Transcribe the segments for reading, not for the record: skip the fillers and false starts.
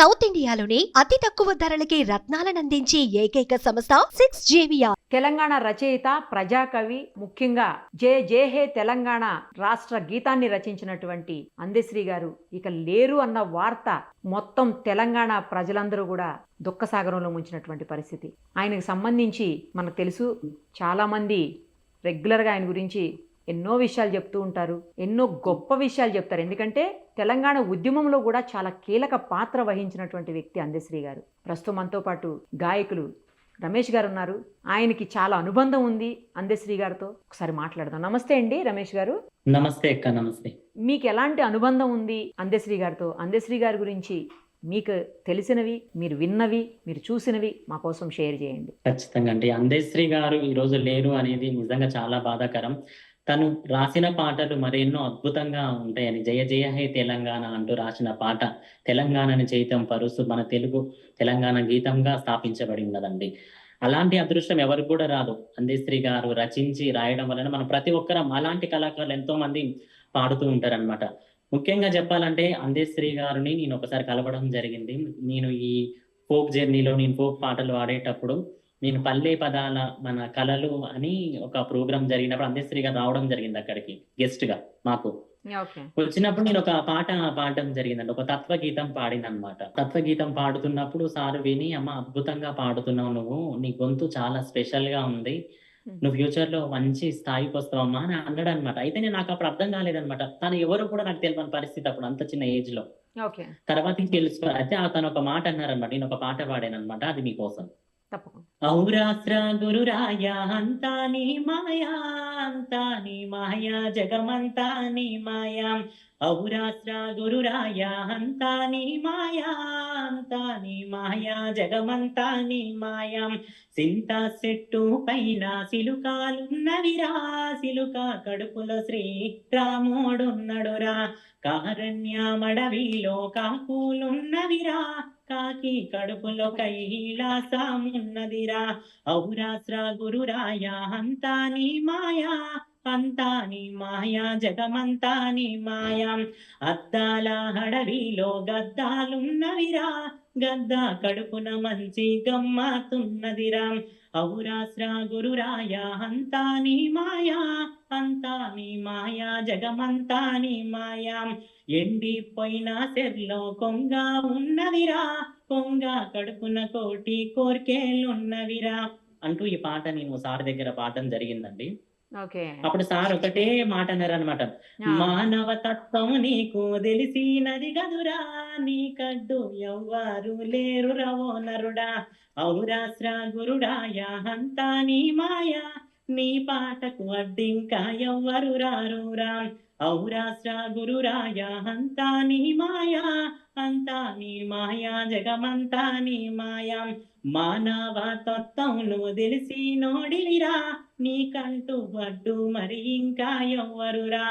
South ఇండియాలోని అతి తక్కువ ధరలకి రత్నాలనందించే ఏకైక సంస్థ 6JVR. తెలంగాణ రచయిత, ప్రజాకవి, ముఖ్యంగా జే జే హే తెలంగాణ రాష్ట్ర గీతాన్ని రచించినటువంటి అందశ్రీ గారు ఇక లేరు అన్న వార్త మొత్తం తెలంగాణ ప్రజలందరూ కూడా దుఃఖసాగరంలో ముంచినటువంటి పరిస్థితి. ఆయనకు సంబంధించి మనకు తెలుసు, చాలా మంది రెగ్యులర్గా ఆయన గురించి ఎన్నో విషయాలు చెప్తూ ఉంటారు, ఎన్నో గొప్ప విషయాలు చెప్తారు. ఎందుకంటే తెలంగాణ ఉద్యమంలో కూడా చాలా కీలక పాత్ర వహించినటువంటి వ్యక్తి అందశ్రీ గారు. ప్రస్తుతం మనతో పాటు గాయకులు రమేష్ గారు ఉన్నారు. ఆయనకి చాలా అనుబంధం ఉంది అందశ్రీ గారితో. ఒకసారి మాట్లాడదాం. నమస్తే అండి రమేష్ గారు. నమస్తే అక్క. నమస్తే. మీకు ఎలాంటి అనుబంధం ఉంది అందశ్రీ గారితో? అందశ్రీ గారి గురించి మీకు తెలిసినవి, మీరు విన్నవి, మీరు చూసినవి మా కోసం షేర్ చేయండి. ఖచ్చితంగా అండి. అందశ్రీ గారు ఈరోజు లేరు అనేది నిజంగా చాలా బాధాకరం. తను రాసిన పాటలు మరెన్నో అద్భుతంగా ఉంటాయని, జయ జయ హే తెలంగాణ అంటూ రాసిన పాట తెలంగాణని చైతం పరుస్తూ మన తెలుగు తెలంగాణ గీతంగా స్థాపించబడి ఉన్నదండి. అలాంటి అదృష్టం ఎవరికి కూడా రాదు. అందశ్రీ గారు రచించి రాయడం వలన మనం ప్రతి ఒక్కరం అలాంటి కళాకారులు ఎంతో మంది పాడుతూ ఉంటారనమాట. ముఖ్యంగా చెప్పాలంటే అందశ్రీ గారిని నేను ఒకసారి కలవడం జరిగింది. నేను ఈ ఫోక్ జర్నీలో నేను ఫోక్ పాటలు పాడేటప్పుడు నేను పల్లె పదాల మన కళలు అని ఒక ప్రోగ్రామ్ జరిగినప్పుడు అందశ్రీ గారు రావడం జరిగింది అక్కడికి గెస్ట్ గా. మాకు వచ్చినప్పుడు నేను ఒక పాట పాడడం జరిగిందండి. ఒక తత్వగీతం పాడినమాట. తత్వగీతం పాడుతున్నప్పుడు సార్ విని, అమ్మ అద్భుతంగా పాడుతున్నావు, నువ్వు నీ గొంతు చాలా స్పెషల్ గా ఉంది, నువ్వు ఫ్యూచర్ లో మంచి స్థాయికి వస్తావమ్మా అని అన్నాడు అనమాట. అయితే నేను నాకు అప్పుడు అర్థం కాలేదనమాట. తను ఎవరు కూడా నాకు తెలియని పరిస్థితి అప్పుడు, అంత చిన్న ఏజ్ లో. తర్వాత తెలుసు. అయితే తను ఒక మాట అన్నారనమాట. నేను ఒక పాట పాడాను అనమాట, అది మీకోసం. ఔరాస్త్ర గురురాయ అంతా నీ మాయా, అంతా నీ మాయా, జగమంతా నీ మాయా. ఔరాస్త్ర గురురాయ అంతా నీ మాయా, అంతా నీ మాయా, జగమంతా నీ మాయా. సింత చెట్టు పైన సిలుకాలున్నవిరా, సిలుక కడుపులో శ్రీ రాముడున్నడురా. కారణ్యమడవిలో కాకులున్నవిరా, కాకి కడుపులో కైలాసమున్నదిరా. ఔరాస్త్ర గురురాయ అంతా నీ మాయా, అంతా నీ మాయా, జగమంతా నీ మాయా. అద్దాల అడవిలో గద్దాలున్నవిరా, గద్ద కడుపున మంచి గమ్మతున్నదిరా. ఔరాస్త్ర గురురాయ అంతా నీ మాయా, అంతా నీ మాయా, జగమంతా నీ మాయా. ఎండిపోయిన చెర్లో కొంగ ఉన్నవిరా, కొంగ కడుపున కోటి కోర్కెలున్నవిరా అంటూ ఈ పాట నేను సార్ దగ్గర పాడడం జరిగిందండి. అప్పుడు సార్ ఒకటే మాట అన్నారనమాట. మానవ తత్వం నీకు తెలిసినది గదురా, నీ కడ్డు ఎవ్వరు లేరు రవో నరుడా. ఔరాస్త్ర గురుడాయ అంతా నీ మాయా, నీ పాటకు అడ్డింకా ఎవ్వరు రారురా. ఔరాస్త్ర గురురాయ అంతా నీ మాయా, అంతా నీ మాయా, జగమంతా నీ మాయా. మానవ తత్వం నువ్వు తెలిసి నోడిలిరా, నీకంటూ వడ్డు మరి ఇంకా ఎవ్వరురా.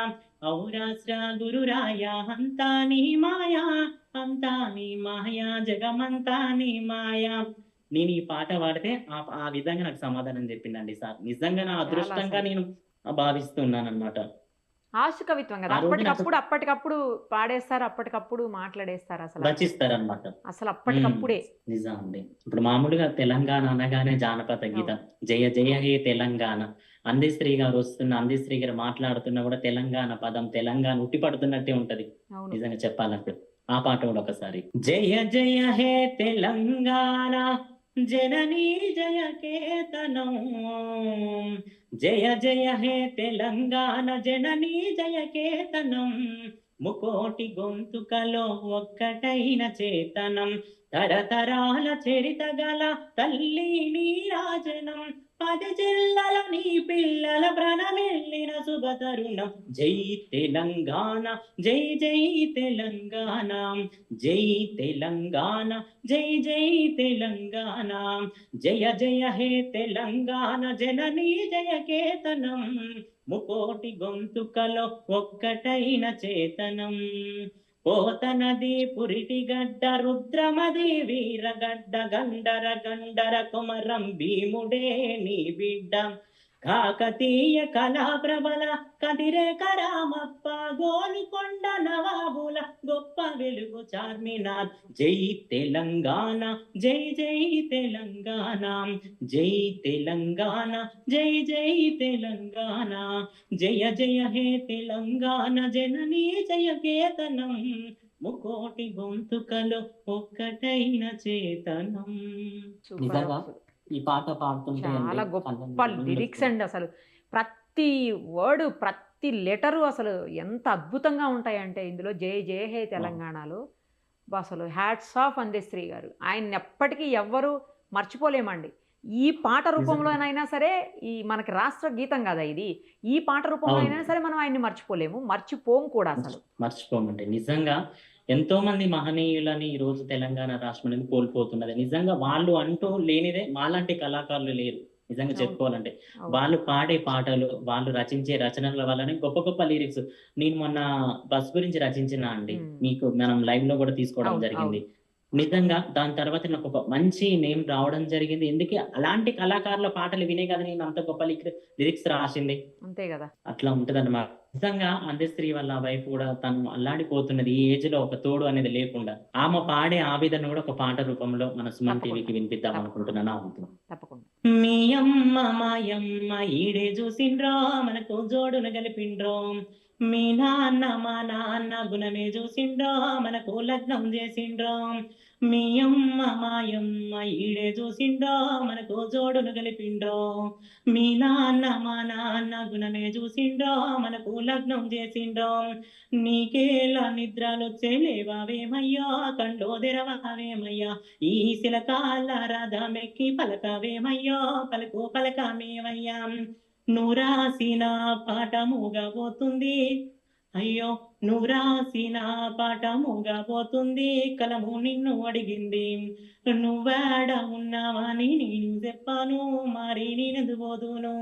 ఔరాస్త్ర గురురాయ అంతా నీ మాయా, అంతా నీ మాయా, జగమంతా నీ మాయా. నేను ఈ పాట పాడితే ఆ విధంగా నాకు సమాధానం చెప్పిందండి సార్. నిజంగా నా అదృష్టంగా నేను భావిస్తున్నాను అనమాట. ఆశ కవిత్వం కదా, అప్పటికప్పుడు పాడేస్తారు, అప్పటికప్పుడు మాట్లాడేస్తారు, అసలు రచిస్తారు అనమాట. అసలు అప్పటికప్పుడే. నిజం అండి. ఇప్పుడు మామూలుగా తెలంగాణ అనగానే జానపద గీతం జయ జయ హే తెలంగాణ. అందశ్రీ గారు వస్తున్న, అందశ్రీ గారు మాట్లాడుతున్నా కూడా తెలంగాణ పదం, తెలంగాణ ఉట్టి పడుతున్నట్టే ఉంటది నిజంగా చెప్పాలంటే. ఆ పాట కూడా ఒకసారి. జయ జయ హే తెలంగాణ జననీ జయ కేతనం, జయ జయ హే తెలంగాణ జననీ జయ కేతనం. ముకోటి గొంతుకలో ఒక్కటైన చేతనం, తరతరాల చరిత గల తల్లి నీ రాజనం. 10 జిల్లల నీ పిల్లల ప్రణమెల్లిన శుభ తరుణం. జై తెలంగాణ, జై జై తెలంగాణ, జై తెలంగాణ, జై జై తెలంగాణ. జయ జయ హే తెలంగాణ జననీ జయ కేతనం, ముకోటి గొంతుకలో ఒక్కటైన చేతనం. పోతనది పురిటిగడ్డ రుద్రమది వీరగడ్డ, గండర గండర కొమరం భీముడే నీ బిడ్డ. కాకతీయ కళా ప్రబల కదిరే కరామప్ప గోలుకొండ నవాబుల గొప్ప వెలుగు చార్మినార్. జై తెలంగాణ జై జై తెలంగాణ, జై తెలంగాణ జై జై తెలంగాణ, జయ జయ హే తెలంగాణ జననీ జయ కేతనం, ముకోటి గొంతుకలు ఒక్కటైన చేతనం. నిజంగా ఈ పాట పాడుతుంటే చాలా గొప్ప లిరిక్స్ అండి. అసలు ప్రతి వర్డ్ ప్రతి లెటరు అసలు ఎంత అద్భుతంగా ఉంటాయంటే ఇందులో జయ జయ హే తెలంగాణలో అసలు హ్యాట్స్ ఆఫ్ అందశ్రీ గారు. ఆయన ఎప్పటికీ ఎవ్వరూ మర్చిపోలేమండి. ఈ పాట రూపంలోనైనా సరే, ఈ మనకి రాష్ట్ర గీతం కదా ఇది, ఈ పాట రూపంలో అయినా సరే మనం ఆయన్ని మర్చిపోలేము, మర్చిపోం కూడా అసలు. మర్చిపోమండి. నిజంగా ఎంతో మంది మహనీయులని ఈ రోజు తెలంగాణ రాష్ట్రం అనేది కోల్పోతున్నది. నిజంగా వాళ్ళు అంటూ లేనిదే మాలాంటి కళాకారులు లేరు. నిజంగా చెప్పుకోవాలంటే వాళ్ళు పాడే పాటలు, వాళ్ళు రచించే రచనల వల్లనే గొప్ప గొప్ప లిరిక్స్. నేను మొన్న బస్ గురించి రచించిన అండి, మీకు మనం లైవ్ లో కూడా తీసుకోవడం జరిగింది. నిజంగా దాని తర్వాత నాకు ఒక మంచి నేమ్ రావడం జరిగింది. ఎందుకు అలాంటి కళాకారుల పాటలు వినే కదా నేను అంత గొప్ప లిరిక్స్ రాసింది. అంతే కదా, అట్లా ఉంటది అన్నమాట. నిజంగా అందశ్రీ వాళ్ళ వైఫ్ కూడా తను అల్లాడిపోతున్నది ఈ ఏజ్ లో, ఒక తోడు అనేది లేకుండా. ఆమె పాడే ఆవేదన కూడా ఒక పాట రూపంలో మన సుమన్ టీవీకి వినిపిద్దాం అనుకుంటున్నాను. తప్పకుండా. మీ అమ్మ మాయమ్మ ఈడే చూసిండ్రో, మనకు జోడును గలిపిండ్రో. మీ నాన్న మా నాన్న గుణమే చూసిండ్రో, మనకు లగ్నం చేసిండ్రో. మీ అమ్మ మాయమ్మ ఈడే చూసిండ్రో, మనకు జోడును గలిపిండ్రో. మీ నాన్న మా నాన్న గుణమే చూసిండ్రో, మనకు లగ్నం చేసిండ్రో. నీకేలా నిద్రలు చెలేవావేమయ్యా, కండ్లో తెరవావేమయ్యా. ఈ శిలకాల రథమెక్కి పలకవేమయ్యో, పలుకు పలకమేవయ్యా. నువ్వు రాసిన పాట మూగబోతుంది, అయ్యో నువ్వు రాసిన పాట మూగబోతుంది. కలము నిన్ను అడిగింది, నువ్వేడ ఉన్నావని నేను చెప్పాను, మరి నేనెందు పోదును.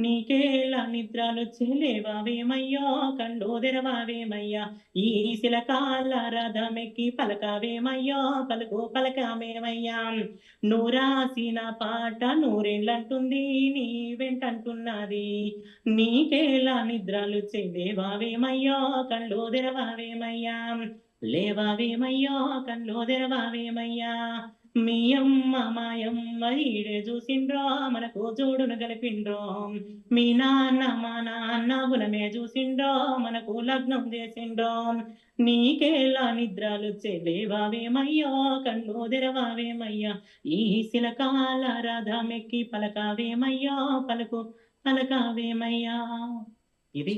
నీకేలా నిద్రలు చెలేవావేమయ్యో, కండ్లో తెరవావేమయ్యా. ఈ శిలకాల రథమెక్కి పలకవేమయ్యో, పలుకు పలకమేమయ్యా. నువ్వు రాసిన పాట నూరేళ్ళంటుంది, నీ వెంటంటున్నది. నీకేలా నిద్రలు చెలేవావేమయ్యో, కళ్ళు తెరవావేమయ్యా. లేవావేమయ్యో, కళ్ళు తెరవావేమయ్యా. మీ అమ్మ మాయమ్మ ఈడే చూసిండ్రో, మనకు జోడును గలిపిండ్రో. మీ నాన్న మా నాన్న గుణమే చూసిండ్రో, మనకు లగ్నం చేసిండ్రో. నీకేలా నిద్రలు చెలేవావేమయ్యో, కళ్ళు తెరవావేమయ్యా. ఈ శిలకాల రథమెక్కి పలకవేమయ్యో, పలుకు పలకవేమయ్యా. ఇది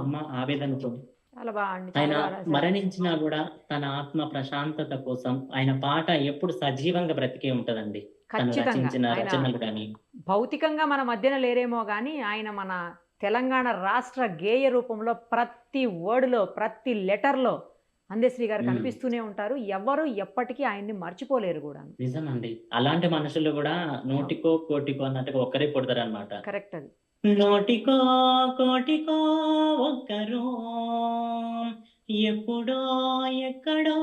అమ్మ ఆవేదనతో. ఆయన మరణించినా కూడా తన ఆత్మ ప్రశాంతత కోసం ఆయన పాట ఎప్పుడు సజీవంగా బ్రతికే ఉంటదండి. రచించిన రచనలు కానీ భౌతికంగా మన మధ్యన లేరేమో గానీ ఆయన మన తెలంగాణ రాష్ట్ర గేయ రూపంలో ప్రతి వర్డ్లో, ప్రతి లెటర్లో అందశ్రీ గారు కనిపిస్తూనే ఉంటారు. ఎవరు ఎప్పటికీ ఆయన్ని మర్చిపోలేరు కూడా. నిజమండి. అలాంటి మనుషులు కూడా నోటికో కోటికో అన్నట్టుగా ఒక్కరే పుడతారు అనమాట. కరెక్ట్. అది నోటికో కోటికో ఒక్కరు, ఎప్పుడో ఎక్కడో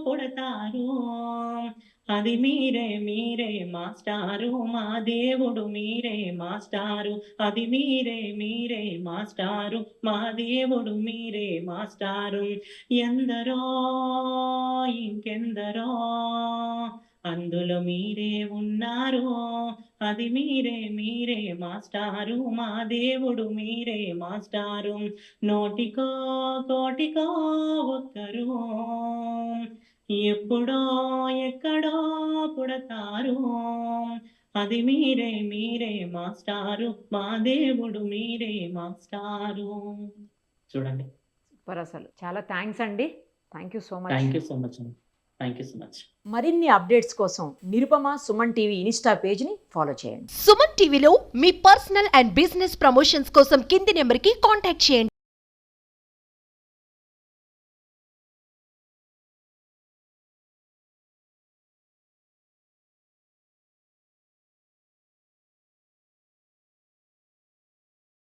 పుడతారు. అది మీరే మీరే మాస్టారు, మా దేవుడు మీరే మాస్టారు. అది మీరే మీరే మాస్టారు, మా దేవుడు మీరే మాస్టారు. ఎందరో ఇంకెందరో అందులో మీరే ఉన్నారు. అది మీరే మీరే మాస్టారు, మా దేవుడు మీరే మాస్టారు. నోటికో కోటికో ఒక్కరు, ఎప్పుడో ఎక్కడో పుడతారు. అది మీరే మీరే మాస్టారు, మా దేవుడు మీరే మాస్టారు. చూడండి. సూపర్. అసలు చాలా థ్యాంక్స్ అండి. Thank you so much. Thank you so much. Thank you so much. మరిన్ని అప్డేట్స్ కోసం నిరుపమ సుమన్ టీవీ ఇన్స్టా పేజ్ని ఫాలో చేయండి. సుమన్ టీవీలో మీ పర్సనల్ అండ్ బిజినెస్ ప్రమోషన్స్ కోసం కింది నెంబర్కి కాంటాక్ట్ చేయండి.